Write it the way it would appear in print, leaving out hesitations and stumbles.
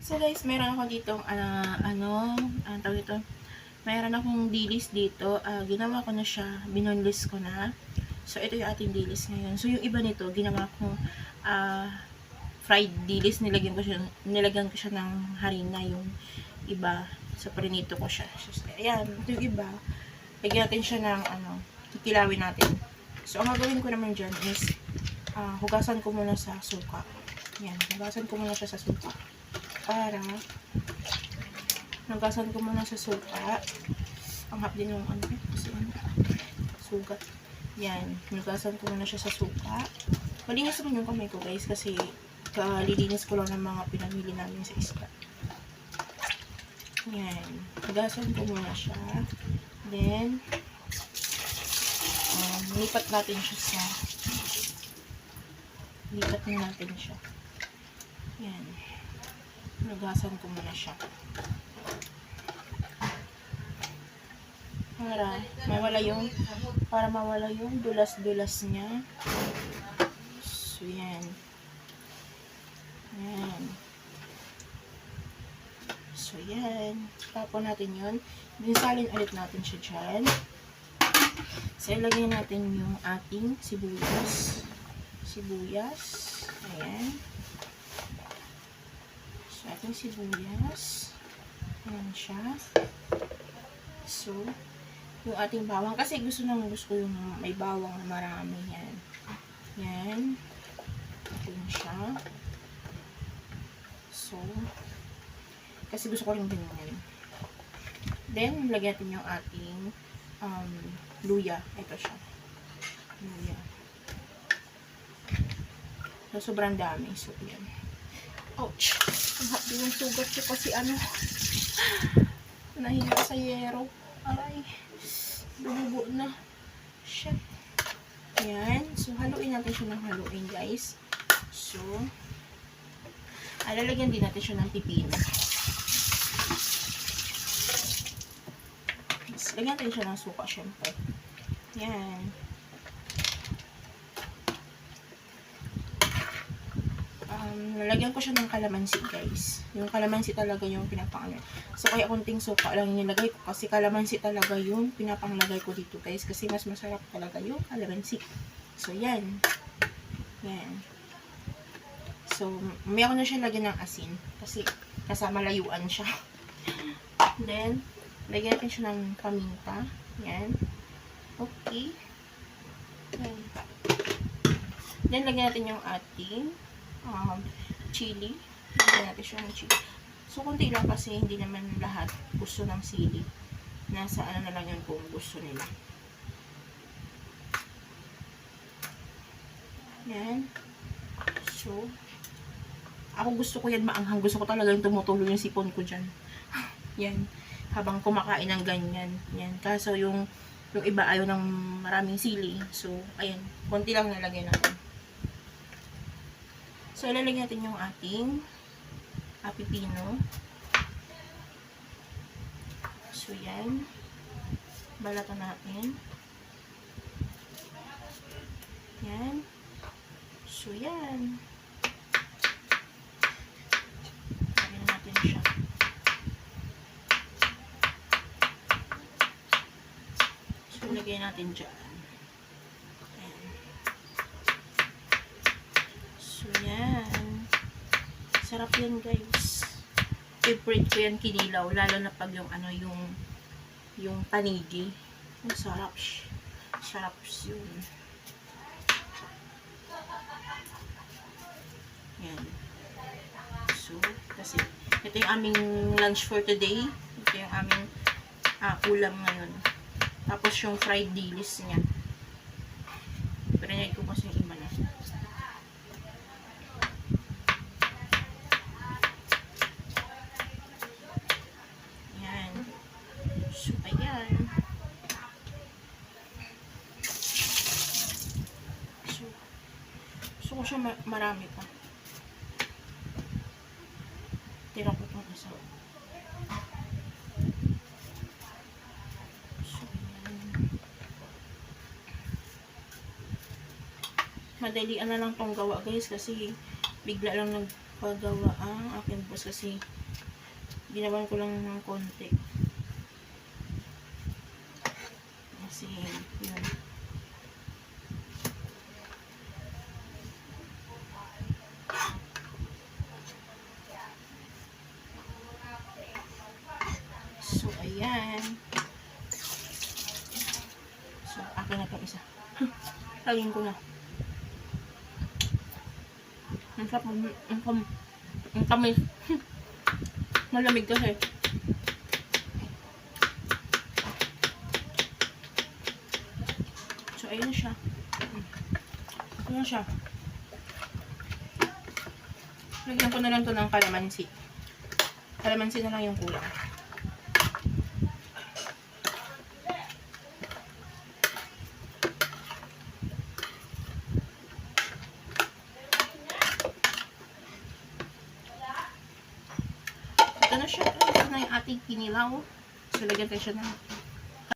So guys, meron ako dito tawag ito, meron akong dilis dito. Ginawa ko na siya, binoneless ko na. So ito yung ating dilis ngayon. So yung iba nito, ginawa ko fried dilis, nilagyan ko siya ng harina. Yung iba, so prinito ko siya. So, ayan, ito yung iba. Lagyan natin siya ng kikilawin natin. So ang gagawin ko naman dyan is hugasan ko muna sa suka. Yan, hugasan ko muna siya sa suka. Hugasan ko muna sa suka. Ang hap din yung sugat. Yan, hugasan ko muna siya sa suka. Malinis naman yung kamay ko guys kasi kalilinis ko lang ng mga pinamili namin sa isda. Yan, hugasan ko muna siya. Then, lipat natin siya yan, hugasan ko muna siya para mawala yung dulas-dulas niya. So yan, so yan, tapon natin yun. Dinsalin ulit natin siya dyan. So ilagay natin yung ating sibuyas. Ayan. So, ating sibuyas. Ayan siya. So, yung ating bawang. Kasi gusto ko yung may bawang na marami. Yan. Yan. Ayan siya. So, kasi gusto ko rin ganyan. Then, lagyan natin yung ating luya. Ito siya. Luya. So, sobrang dami. So, yan. Ouch! Ang hapdi yung sugat ko kasi nahiga sa yero. Aray. Bumubo na. Shit. Yan. So, haluin natin siya ng haluin, guys. So, lalagyan din natin siya ng pipino. Lagyan natin siya ng suka, syempre. Yan. Nalagyan ko siya ng kalamansi, guys. Yung kalamansi talaga yung pinapangano. So, kaya kunting suka lang nilagay ko. Kasi kalamansi talaga yung pinapanglagay ko dito, guys. Kasi mas masarap talaga yung kalamansi. So, yan. Yan. So, may ako na siya lagyan ng asin. Kasi, kasama layuan siya. Then, lagyan natin siya ng paminta. Yan. Okay. Yan. Then, lagyan natin yung ating chili. Lagyan natin siya ng chili. So, kunti lang kasi hindi naman lahat gusto ng sili. Nasa na lang yun kung gusto nila. Yan. So, ako gusto ko yan maanghang. Gusto ko talaga yung tumutulo yung sipon ko dyan. Yan. Habang kumakain ng ganyan. Yan. Kaso yung iba ayaw ng maraming sili. So, ayan. Konti lang nalagay natin. So, ilalagay natin yung ating pipino. So, yan. Balatan natin. Yan. So, yan. Lagyan natin siya. So, lagyan natin dyan. Yan. Sarap yan, guys. Favorite ko yan kinilaw. Lalo na pag yung yung panigi. Ang sarap. Sarap yun. Yan. So, kasi ito yung aming lunch for today. Ito yung aming ulam ngayon. Tapos yung fried dilis niya. Pero nagay ko kasi yung iba na. So, ayan. So, gusto ko siya marami pa. Tira ko itong isa. So, ayan. Madalian na lang tong gawa, guys, kasi bigla lang pagawa ang aking boss kasi ginawan ko lang ng konti. Kasi, yun. So, ayan. So, akin na itong isa. Lagyan ko na. Ang sarap, ang tamis. Malamig kasi. So, ayun siya. Ayun siya. Lagyan ko na lang to ng kalamansi. Kalamansi na lang yung kulang. Ito na siya. Ito na yung ating kinilaw. So, lagyan tayo siya ng